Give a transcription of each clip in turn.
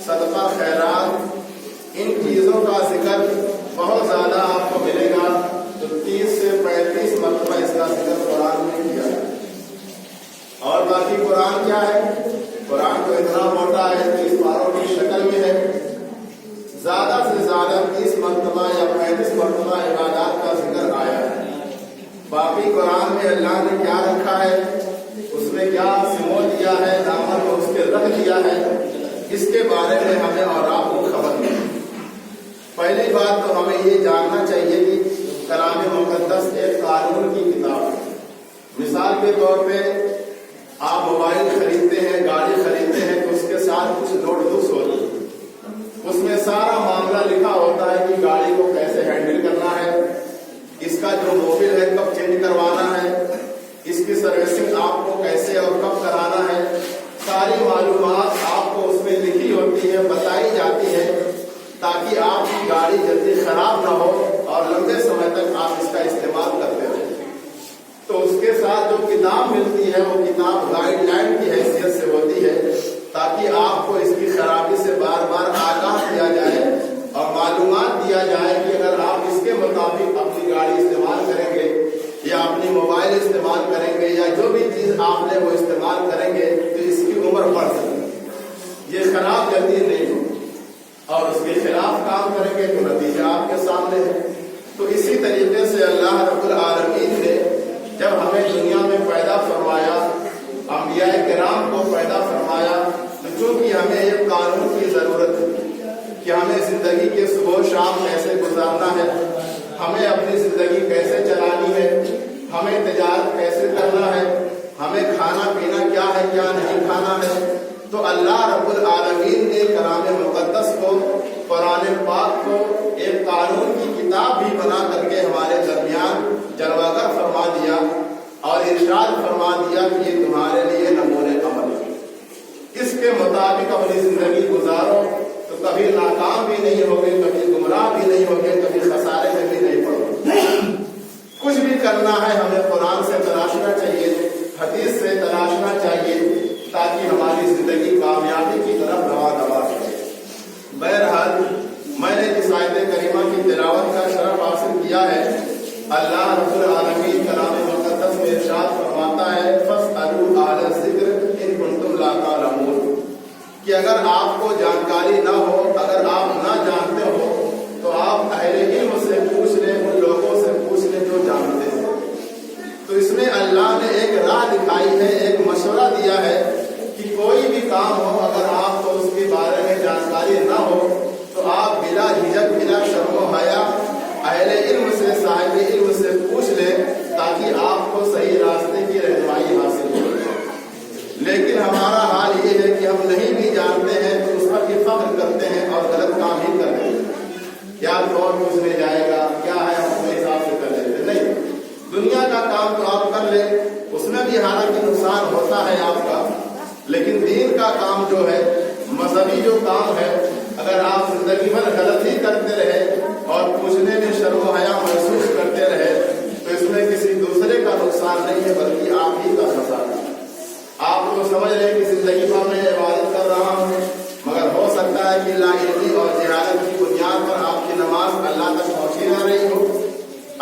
صدقہ خیرات، ان چیزوں کا ذکر بہت زیادہ آپ کو ملے گا۔ تو 30 سے 35 مرتبہ اس کا ذکر قرآن میں کیا ہے۔ اور باقی قرآن کیا ہے؟ قرآن تو اتنا موٹا ہے، 30 پاروں کی شکل میں ہے۔ زیادہ سے زیادہ 30 مرتبہ یا 35 مرتبہ عبادات کا ذکر آیا ہے۔ باقی قرآن میں اللہ نے کیا رکھا ہے، اس میں کیا سمو دیا ہے، دامن میں اس کے رکھ دیا ہے، اس کے بارے میں ہمیں اور آپ کو خبر نہیں۔ پہلی بات تو ہمیں یہ جاننا چاہیے کہ کلام مقدس ایک قانون کی کتاب ہے۔ مثال کے طور پہ آپ موبائل خریدتے ہیں، گاڑی خریدتے ہیں، تو اس کے ساتھ کچھ نوٹ بکس ہوتی ہے، اس میں سارا معاملہ لکھا ہوتا ہے کہ گاڑی کو کیسے ہینڈل کرنا ہے، اس کا جو موبل ہے کب چینج کروانا ہے، اس کی سروسنگ آپ کو کیسے اور کب کرانا ہے، ساری معلومات آپ کو اس میں لکھی ہوتی ہے، بتائی جاتی ہے، تاکہ آپ کی گاڑی جلدی خراب نہ ہو اور لمبے سمے تک آپ اس کا استعمال کرتے رہیں۔ تو اس کے ساتھ جو کتاب ملتی ہے وہ کتاب گائیڈ لائن کی حیثیت سے ہوتی ہے، تاکہ آپ کو اس کی خرابی سے بار بار آگاہ کیا جائے اور معلومات دیا جائے کہ اگر آپ اس کے مطابق اپنی گاڑی استعمال کریں گے یا اپنی موبائل استعمال کریں گے یا جو بھی چیز آپ نے وہ استعمال کریں گے تو اس کی عمر بڑھ سکتی ہے، یہ خراب جلدی نہیں ہو، اور اس کے خلاف کام کریں گے تو نتیجہ آپ کے سامنے ہے۔ تو اسی طریقے سے اللہ رب العالمین نے جب ہمیں دنیا میں پیدا فرمایا، انبیاء کرام کو پیدا فرمایا، تو چونکہ ہمیں ایک قانون کی ضرورت ہے کہ ہمیں زندگی کے صبح و شام کیسے گزارنا ہے، ہمیں اپنی زندگی کیسے چلانی ہے، ہمیں تجارت کیسے کرنا ہے، ہمیں کھانا پینا کیا ہے کیا نہیں کھانا ہے، تو اللہ رب العالمین نے کلام مقدس کو، قرآن پاک کو ایک قانون کی کتاب بھی بنا کر کے ہمارے درمیان جلوگر فرما دیا اور ارشاد فرما دیا کہ یہ تمہارے لیے نمونے عمل ہے، اس کے مطابق اپنی زندگی گزارو تو کبھی ناکام بھی نہیں ہوگے، کبھی گمراہ بھی نہیں ہوگے، کبھی خسارے میں بھی نہیں پڑو۔ کچھ بھی کرنا ہے ہمیں قرآن سے تلاشنا چاہیے، حدیث سے تلاشنا چاہیے، تاکہ ہماری زندگی کامیابی کی طرف رواں ہے۔ بہرحال میں نے جس آیت کریمہ کی تلاوت کا شرف حاصل کیا ہے، اللہ رب العالمین کلام مقدس میں ارشاد فرماتا ہے فَاسْأَلُوا أَهْلَ الذِّكْرِ إِن كُنتُمْ لَا تَعْلَمُونَ، کہ اگر آپ کو جانکاری نہ ہو، اگر آپ نہ جانتے ہو تو آپ اہل علم سے پوچھ لیں، ان لوگوں سے پوچھ لیں جو جانتے ہیں۔ تو اس میں اللہ نے ایک راہ دکھائی ہے، ایک مشورہ دیا ہے کہ کوئی بھی کام ہو اگر آپ کو اس کے بارے میں جانکاری نہ ہو تو آپ بلا جھجک بلا شرم و حیا اہل علم سے، صاحب علم سے پوچھ لیں، تاکہ آپ کو صحیح راستے کی رہنمائی حاصل ہو۔ لیکن ہمارا حال یہ ہے کہ ہم نہیں بھی جانتے ہیں تو اس پر بھی فخر کرتے ہیں اور غلط کام ہی کرتے ہیں، کیا کون پوچھنے جائے گا، کیا ہے ہم اپنے حساب سے کر لیتے۔ نہیں، دنیا کا کام تو آپ کر لیں، اس میں بھی حالانکہ نقصان ہوتا ہے آپ کا، لیکن دین کا کام جو ہے، مذہبی جو کام ہے، اگر آپ زندگی بھر غلطی کرتے رہے اور پوچھنے میں شرم و حیا محسوس کرتے رہے تو اس میں کسی دوسرے کا نقصان نہیں ہے بلکہ آپ ہی کا نقصان ہے۔ آپ کو سمجھ رہے کہ زندگی بھر میں عبادت کر رہا ہوں، مگر ہو سکتا ہے کہ لا علمی اور جہالت کی بنیاد پر آپ کی نماز اللہ تک پہنچی نہ رہی ہو،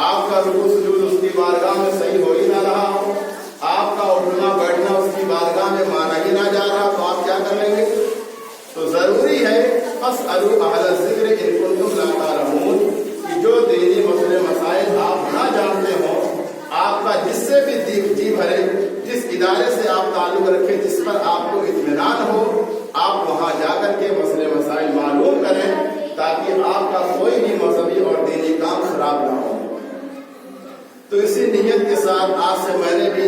آپ کا رکوع سجود اس کی بارگاہ میں صحیح ہو ہی نہ رہا ہو، آپ کا اٹھنا بیٹھنا اس کی بارگاہ میں مانا ہی نہ جا رہا، تو آپ کیا کر لیں گے؟ تو ضروری ہے فَاسْأَلُوا أَهْلَ الذِّكْرِ إِن كُنتُمْ لَا تَعْلَمُونَ، کہ جو دینی مسئلے مسائل آپ نہ جانتے ہوں، آپ کا جس سے بھی جی بھرے، جس ادارے سے آپ تعلق رکھیں، جس پر آپ کو اطمینان ہو، آپ وہاں جا کر کے مسئلے مسائل معلوم کریں، تاکہ آپ کا کوئی بھی مذہبی اور دینی کام خراب نہ ہو۔ تو اسی نیت کے ساتھ آج سے میں نے بھی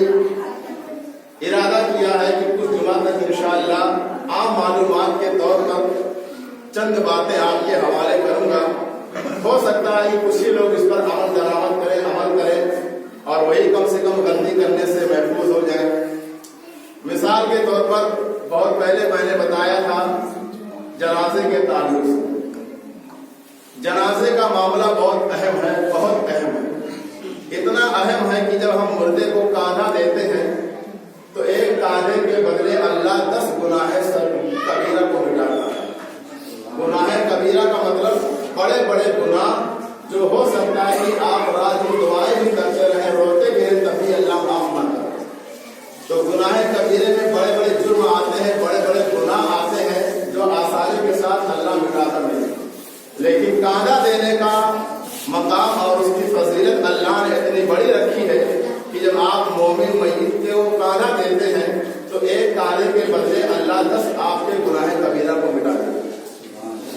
ارادہ کیا ہے کہ کچھ جمعہ تک انشاءاللہ عام معلومات کے طور پر چند باتیں آپ کے حوالے کروں گا۔ ہو سکتا ہے کہ کچھ ہی لوگ اس پر عمل درآمد کریں، عمل کریں اور وہی کم سے کم غلطی کرنے سے محفوظ ہو جائیں۔ مثال کے طور پر بہت پہلے میں نے بتایا تھا جنازے کے تعلق سے، جنازے کا معاملہ بہت اہم ہے، بہت اہم ہے، اتنا اہم ہے کہ جب ہم مردے کو کاندھا دیتے ہیں تو ایک کاندھے کے بدلے اللہ 10 گناہ کبیرہ کو مٹاتا ہے۔ बड़े गुनाह जो हो सकता है कि आप रात में दुआएं भी करते रहे, रोते भी रहे, तभी अल्लाह माफ न करे। तो गुनाह कबीरे में बड़े बड़े जुर्म आते हैं, बड़े बड़े गुनाह आते हैं जो आसानी के साथ अल्लाह मिटाता नहीं। लेकिन कांधा देने का मकाम और उसकी फजीलत अल्लाह ने इतनी बड़ी रखी है कि जब आप मोमिन मय्यत को कांधा देते हैं तो एक कांधे के बदले अल्लाह 10 आपके गुनाह कबीरा को मिटा देते।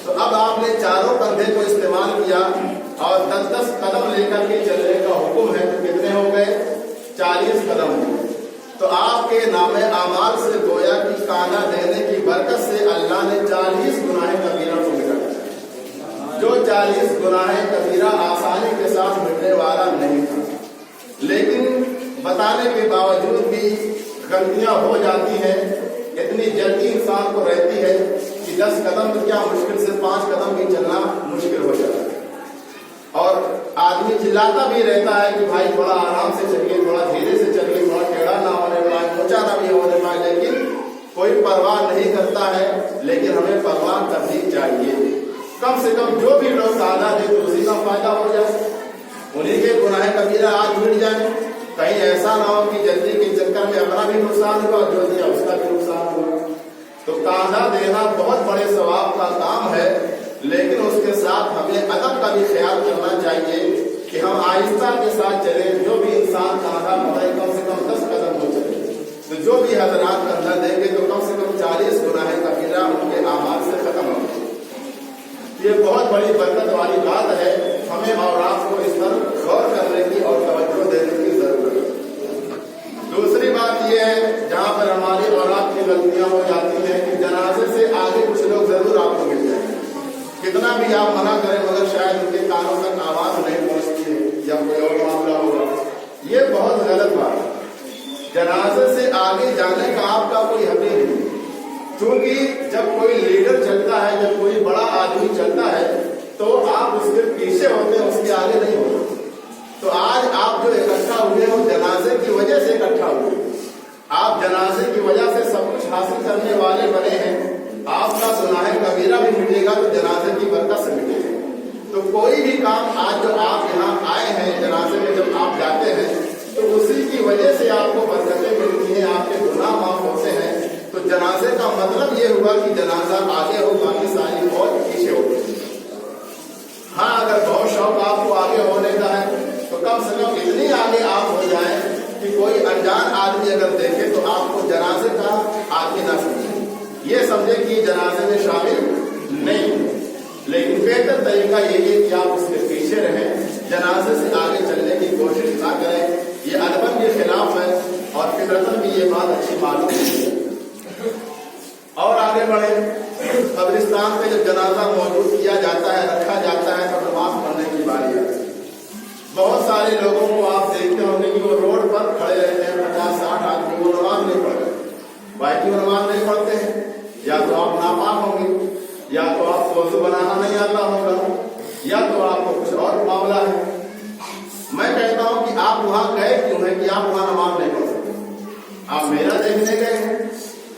तो अब आपने चारों कंधे को इस्तेमाल किया और 10-10 कदम लेकर के चलने का हुक्म है, तो कितने हो गए? 40 कदम हो गए। तो आपके नामे आमाल से गोया कि कांधा देने की बरकत से अल्लाह ने 40 गुनाह कबीरा को मिटा दिया। जो 40 गुनाह कबीरा आसानी के साथ मिटने वाला नहीं था, लेकिन बताने के बावजूद भी गलतियां हो जाती हैं। इतनी जल्दी इंसान को रहती है कि 10 कदम तो क्या, मुश्किल से 5 कदम भी चलना मुश्किल हो जाता है। और आदमी चिल्लाता भी रहता है कि भाई थोड़ा आराम से चलिए, थोड़ा धीरे से चलिए, थोड़ा टेढ़ा ना होने पाए, ऊंचा ना भी होने पाए, लेकिन कोई परवाह नहीं करता है। लेकिन हमें परवाह करनी चाहिए। कम से कम जो भी लोग कांधा दे तो उसी का फायदा हो जाए, उन्हीं के गुनाह कबीरा आज मिट जाए। कहीं ऐसा ना हो कि जल्दी के चक्कर में अपना भी नुकसान हुआ, जो दिया उसका भी नुकसान हुआ। तो कांधा देना बहुत बड़े सवाब का काम है, लेकिन उसके साथ हमें अदब का भी ख्याल करना चाहिए कि हम आहिस्ता के साथ चले। जो भी इंसान कांधा बढ़ाए कम से कम 10 कदम हो चले। तो जो भी हजरात कांधा देंगे तो कम से कम 40 गुनाह कबीरा उनके आमाल से खत्म हो। ये बहुत बड़ी बरकत वाली बात है। हमें और आपको इस पर गौर करने की और तवज्जो देने की जरूरत है। दूसरी बात यह है, जहाँ पर हमारी और आपकी गलतियां हो जाती हैं कि जनाजे से आगे कुछ लोग जरूर आपको मिल जाएंगे। कितना भी आप मना करें मगर शायद उनके कानों तक आवाज नहीं पहुंचती है या कोई और मामला होगा। ये बहुत गलत बात है। जनाजे से आगे जाने का आपका कोई हक नहीं, क्योंकि जब कोई लीडर चलता है, जब कोई बड़ा आदमी चलता है तो आप उसके पीछे होते हैं, उसके आगे नहीं होते। तो आज आप जो इकट्ठा हुए हो जनाजे की वजह से इकट्ठा हुए। आप जनाजे की वजह से सब कुछ हासिल करने वाले बने हैं। आपका गुनाह कबीरा भी मिटेगा तो जनाजे की बरकत से मिटेगा। तो कोई भी काम आज जो आप यहाँ आए हैं जनाजे में जब आप जाते हैं तो उसी की वजह से आपको बरकतें मिलती हैं, आपके गुनाह माफ होते हैं। तो जनाजे का मतलब ये हुआ कि जनाजा आगे हो, बाकी सारी फौज पीछे हो। हाँ, अगर बहुत शौक आपको आगे होने का है तो कम से कम इतनी आगे आप हो जाएं कि कोई अनजान आदमी अगर देखे तो आपको जनाजे का आदमी ना समझे, ये समझे कि जनाजे में शामिल नहीं। लेकिन बेहतर तरीका यही है कि आप उसके पीछे रहें, जनाजे से आगे चलने की कोशिश ना करें। ये अदब के खिलाफ है और फितरतन भी ये बात अच्छी मालूम है। और आगे बढ़े, कब्रिस्तान में जब जनाजा मौजूद किया जाता है, रखा जाता है, तो नमाज पढ़ने की बारी आती है। बहुत सारे लोगों को आप देखते होंगे कि वो रोड पर खड़े रहते हैं, 50-60 आदमी, वो नमाज नहीं पढ़ते। भाई क्यों नमाज नहीं पढ़ते हैं? या तो आप नापाक होंगे, या तो आपको वजू बनाना नहीं आता होगा, या तो आपको कुछ और मामला है। मैं कहता हूं कि आप वहां गए क्यों है कि आप वहां नमाज नहीं पढ़ सकते? आप मेरा देखने गए हैं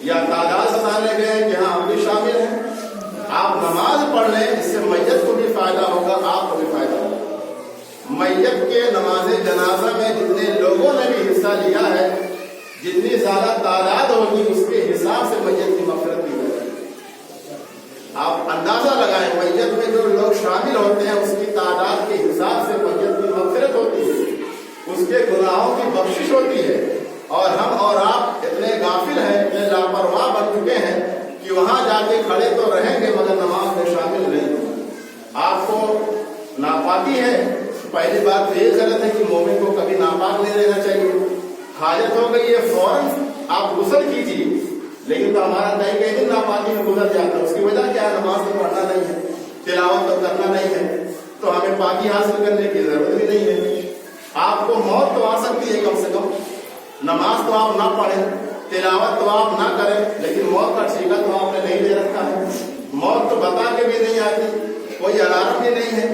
या तादाद बताने गए कि हाँ हम भी शामिल हैं? आप नमाज पढ़ लें, इससे मैयत को भी फायदा होगा, आपको भी फायदा होगा। मैयत के नमाज जनाजा में जितने लोगों ने भी हिस्सा लिया है, जितनी ज्यादा तादाद होगी उसके हिसाब से मैयत की मग़फ़िरत की जाएगी। आप अंदाजा लगाएं, मैयत में जो लोग शामिल होते हैं उसकी तादाद के हिसाब से मैयत की मग़फ़िरत होती है, उसके गुनाहों की बख्शिश होती है। और हम और आप इतने गाफिल हैं, इतने लापरवाह बन चुके हैं कि वहां जाके खड़े तो रहेंगे मगर नमाज में शामिल नहीं। आपको नापाकी है, पहली बात तो ये गलत है कि मोमिन को कभी नापाक नहीं रहना चाहिए। हाजत हो गई है, फौरन आप गुस्ल कीजिए, लेकिन तो हमारा कई दिन नापाकी में गुजर जाता है। उसकी वजह क्या है? नमाज तो पढ़ना नहीं है, तिलावत तो करना नहीं है, तो हमें पाकी हासिल करने की जरूरत भी नहीं है। आपको मौत तो आ सकती है, कम से कम नमाज तो आप ना पढ़ें, तिलावत तो आप ना करें, लेकिन मौत का ठीका तो आपने नहीं दे रखा है। मौत तो बता के भी नहीं आती, कोई अलार्म भी नहीं है।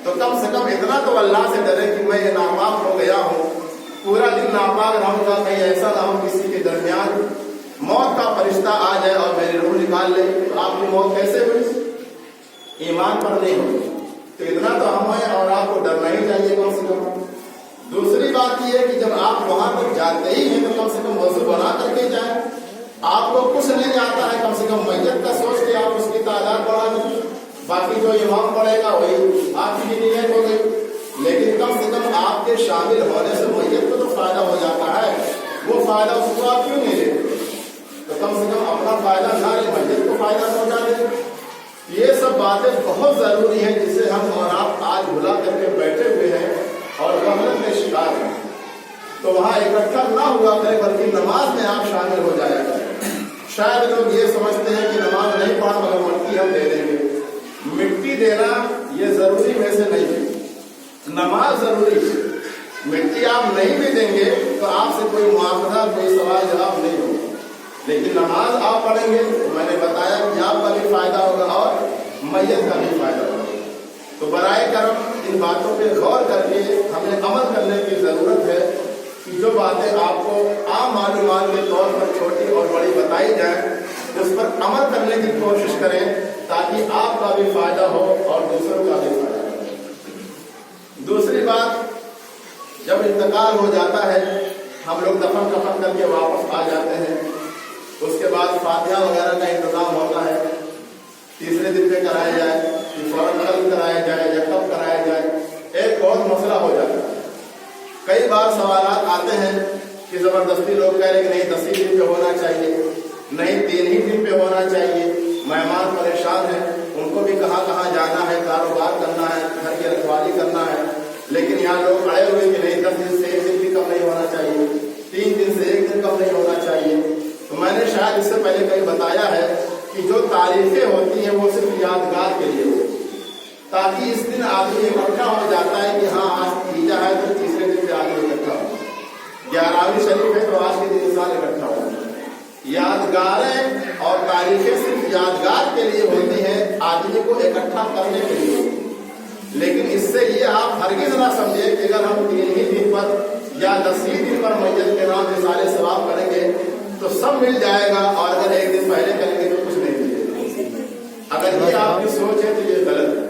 तो कम से कम इतना तो अल्लाह से डरे कि मैं ये नापाक हो गया हूँ, पूरा दिन नापाक रहूंगा, कहीं ऐसा ना हो किसी के दरमियान मौत का फरिश्ता आ जाए और मेरी रूह निकाल ले। तो आपकी मौत कैसे हुई? ईमान पर नहीं हुई। तो इतना तो हम हैं और आपको डरना ही चाहिए कम से कम। दूसरी बात यह है कि जब आप वहां तक जाते ही हैं तो कम से कम वजू बना करके जाएं। आपको कुछ नहीं आता है, कम से कम मैयत का सोच के आप उसकी तादाद बढ़ा दें, बाकी जो इमाम पड़ेगा वही आपकी नीयत हो गई। लेकिन कम से कम आपके शामिल होने से मैयत को तो फायदा हो जाता है, वो फायदा उसको आप क्यों नहीं लेते? तो कम से कम अपना फायदा ना ले, मैयत को फायदा पहुंचा दे। ये सब बातें बहुत जरूरी हैं जिसे हम और आप आज भुला करके बैठे हुए हैं और गफलत में शिकार हैं। तो वहां इकट्ठा ना हुआ करें, बल्कि नमाज में आप शामिल हो जाया करें। शायद लोग ये समझते हैं कि नमाज नहीं पढ़ा मगर मिट्टी हम दे देंगे। मिट्टी देना ये जरूरी में से नहीं है, नमाज जरूरी है। मिट्टी आप नहीं भी देंगे तो आपसे कोई मुआवजा कोई सवाल जवाब नहीं होगा, लेकिन नमाज आप पढ़ेंगे तो मैंने बताया कि आपका भी फायदा होगा और मैयत का भी फायदा होगा। तो बराए करम इन बातों पे गौर करके हमें अमल करने की जरूरत है कि जो बातें आपको आम मालूमात के तौर पर छोटी और बड़ी बताई जाए उस पर अमल करने की कोशिश करें, ताकि आपका भी फायदा हो और दूसरों का भी फायदा हो। दूसरी बात, जब इंतकाल हो जाता है हम लोग दफन कफन करके वापस आ जाते हैं, उसके बाद फातिहा वगैरह का इंतजाम होता है। तीसरे दिन पे कराया जाए कि फौरन कल कराया जाए या कब कराया जाए, एक बहुत मसला हो जाता है। कई बार सवालात आते हैं कि जबरदस्ती लोग कह रहे कि नहीं 10 ही दिन पे होना चाहिए, नहीं 3 ही दिन पे होना चाहिए। मेहमान परेशान हैं, उनको भी कहाँ कहाँ जाना है, कारोबार करना है, घर की रखवाली करना है, लेकिन यहाँ लोग अड़े हुए कि नहीं 10 दिन से 1 दिन भी कम नहीं होना चाहिए, 3 दिन से 1 दिन कम नहीं होना चाहिए। तो मैंने शायद इससे पहले कहीं बताया है कि जो तारीखें होती हैं वो सिर्फ यादगार के लिए होती है, ताकि इस दिन आदमी इकट्ठा हो जाता है कि हाँ आज तीजा है तो तीसरे दिन पे आदमी इकट्ठा हो, 11वीं शरीफ है तो आज के दिन इंसान इकट्ठा हो। यादगारें और तारीखें सिर्फ यादगार के लिए होती हैं, आदमी को इकट्ठा करने के लिए। लेकिन इससे ये आप हरगिज ना समझे कि अगर हम 3 ही दिन पर या 10 ही दिन पर मैयत के नाम इसाले सवाब करेंगे तो सब मिल जाएगा, और अगर 1 दिन पहले करेंगे तो कुछ नहीं मिलेगा। अगर ये आपकी सोच है तो ये गलत है।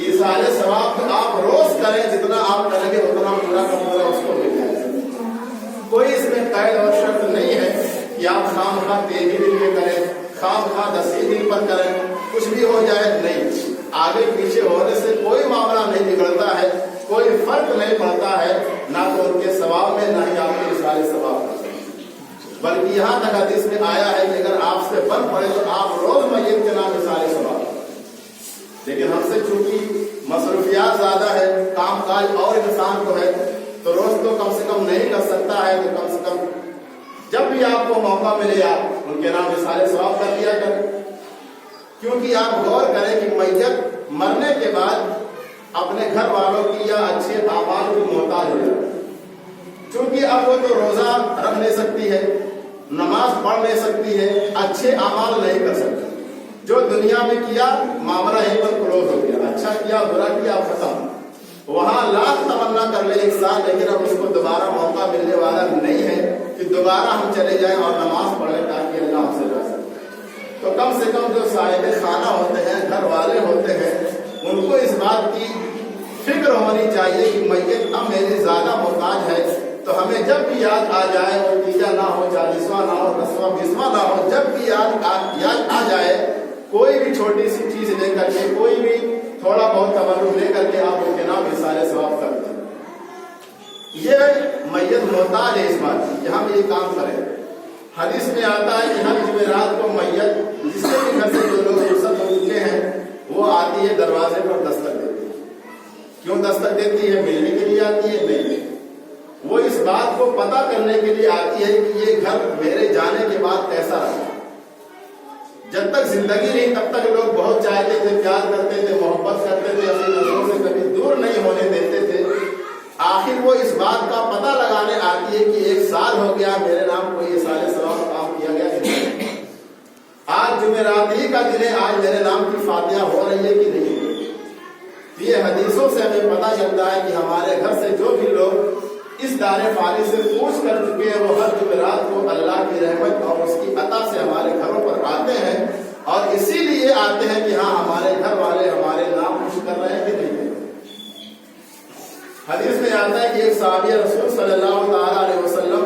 इसाले सवाब तो आप रोज करें, जितना आप करेंगे उतना पूरा का पूरा उसको मिल जाएगा। कोई इसमें कैद और शर्त नहीं है कि आप खामखा 3 ही दिन में करें, खामखा 10 ही दिन पर करें, कुछ भी हो जाए, नहीं। आगे पीछे होने से कोई मामला नहीं बिगड़ता है, कोई फर्क नहीं पड़ता है, ना तो उनके सवाब में ना ही आपके इसाले सवाब में। बल्कि यहाँ तक हदीस में आया है कि अगर आपसे बन पड़े तो आप रोज मैयत के नाम इसाले सवाब। लेकिन हमसे चूंकि मसरूफियात ज्यादा है, काम काज और इंसान को है, तो रोज तो कम से कम नहीं कर सकता है, तो कम से कम जब भी आपको मौका मिले आप उनके नाम इसाले सवाब कर दिया करें। क्योंकि आप गौर करें कि मैयत मरने के बाद अपने घर वालों की या अच्छे आमाल की मोहताज हो जाए। क्योंकि अब वो तो रोजा रख नहीं सकती है, नमाज पढ़ नहीं सकती है, अच्छे अमाल नहीं कर सकती। जो दुनिया में किया मामला यहीं पर क्लोज हो गया, अच्छा किया बुरा किया खत्म। वहां लाख तमन्ना कर ले इंसान, लेकिन अब उसको दोबारा मौका मिलने वाला नहीं है कि दोबारा हम चले जाएं और नमाज पढ़े ताकि अल्लाह हमसे जा सके। तो कम से कम जो साहिब खाना होते हैं, घर वाले होते हैं, उनको इस बात की फिक्र होनी चाहिए कि मैयत अब मेरी ज्यादा मोहताज है, तो हमें जब भी याद आ जाए, और तीजा ना हो, 40वां ना हो, 10वां 20वां ना हो, जब भी याद आ जाए, कोई भी छोटी सी चीज लेकर के, कोई भी थोड़ा बहुत तवल्लुक लेकर के आप उनके नाम इसाले सवाब कर दें। ये मैयत मोहताज है इस बात की कि हम ये काम करें। हदीस में आता है कि हर जुमेरात को मैयत जिससे भी घर से जो लोग रुखसत हो चुके हैं वो आती है, दरवाजे पर दस्तक देती है। क्यों दस्तक देती है? मिलने के लिए आती है? नहीं, वो इस बात को पता करने के लिए आती है कि ये घर मेरे जाने के बाद कैसा रहा। जब तक जिंदगी रही तब तक लोग बहुत चाहते थे, प्यार करते थे, मोहब्बत करते थे, अपनी नजरों से कभी दूर नहीं होने देते थे। आखिर वो इस बात का पता लगाने आती है कि 1 साल हो गया मेरे नाम कोई इसाले सवाब काम किया गया कि नहीं, आज जुमेरात ही का दिन है, आज मेरे नाम की फातिहा हो रही है कि नहीं। ये हदीसों से हमें पता चलता है कि हमारे घर से जो भी लोग इस दारे फानी से पूछ कर चुके हैं, वो हर जुमेरात को अल्लाह की रहमत और उसकी अता से हमारे घरों पर आते हैं, और इसीलिए आते हैं कि हाँ हमारे घर वाले हमारे नाम खुश कर रहे हैं कि नहीं। حدیث میں آتا ہے کہ ایک صحابی رسول صلی اللہ تعالی علیہ وسلم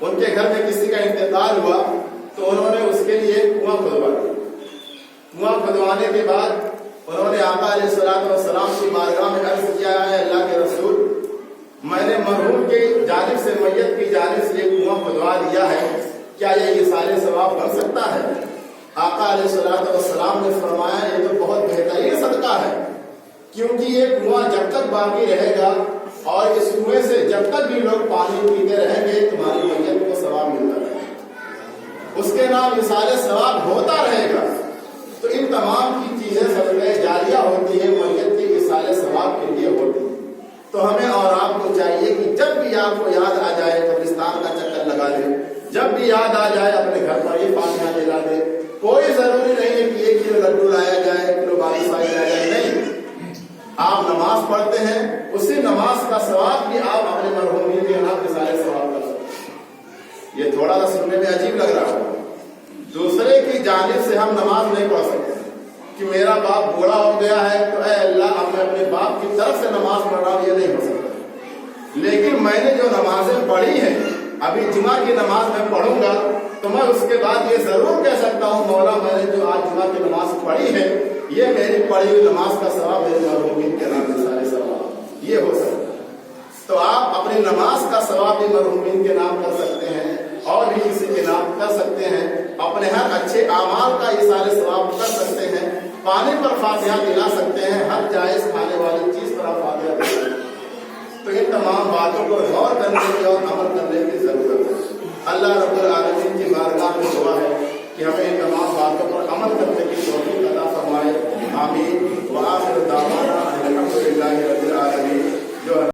ان کے گھر میں کسی کا انتقال ہوا تو انہوں نے اس کے لیے کنواں کھدوا دیا. کنواں کھدوانے کے بعد انہوں نے آقا علیہ الصلوۃ والسلام کی بارگاہ میں عرض کیا ہے اللہ کے رسول میں نے مرحوم کی جانب سے میت کی جانب سے یہ کنواں کھدوا دیا ہے کیا یہ ایصال ثواب بن سکتا ہے؟ آقا علیہ الصلوۃ والسلام نے فرمایا یہ تو بہت بہترین صدقہ ہے کیونکہ یہ کنواں جب تک باقی رہے گا اور اس کنویں سے جب تک بھی لوگ پانی پیتے رہیں گے تمہاری میت کو ثواب ملتا رہے گا اس کے نام ایصال ثواب ہوتا رہے گا. تو ان تمام کی چیزیں صدقہ جاریہ ہوتی ہے میت کے ایصال ثواب کے لیے ہوتی ہے. تو ہمیں اور آپ کو چاہیے کہ جب بھی آپ کو یاد آ جائے قبرستان کا چکر لگا لیں, جب بھی یاد آ جائے اپنے گھر پر یہ پانیاں جلا دے. کوئی ضروری نہیں ہے کہ 1 کلو لڈو لایا جائے 1 کلو بالوشاہی لایا جائے, نہیں. آپ نماز پڑھتے ہیں اسی نماز کا ثواب بھی آپ اپنے مرحومین کے نام کے سارے ثواب کر سکتے ہیں. یہ تھوڑا سا سننے میں عجیب لگ رہا ہے. دوسرے کی جانب سے ہم نماز نہیں پڑھ سکتے کہ میرا باپ بوڑھا ہو گیا ہے تو اے اللہ اب میں اپنے باپ کی طرف سے نماز پڑھ رہا ہوں, یہ نہیں ہو سکتا. لیکن میں نے جو نمازیں پڑھی ہیں ابھی جمعہ کی نماز میں پڑھوں گا تو میں اس کے بعد یہ ضرور کہہ سکتا ہوں مولا میں نے جو آج جمعہ کی نماز پڑھی ہے یہ میری پڑھی ہوئی نماز کا ثواب میرے مرحومین کے نام کے سارے ثواب یہ ہو سکتا ہے. تو آپ اپنی نماز کا ثواب بھی مرحومین کے نام کر سکتے ہیں اور بھی کسی کے نام کر سکتے ہیں. اپنے ہر اچھے اعمال کا یہ سارے ثواب کر سکتے ہیں. پانی پر فاتحہ دلا سکتے ہیں, ہر جائز کھانے والی چیز پر آپ فاتحہ دلا سکتے ہیں. تو ان تمام باتوں کو غور کرنے کی اور عمل کرنے کی ضرورت ہے. اللہ رب العالمین کی بارگاہ میں دعا ہے کہ ہمیں ان تمام باتوں پر عمل کرنے کی توفیق عطا فرمائے.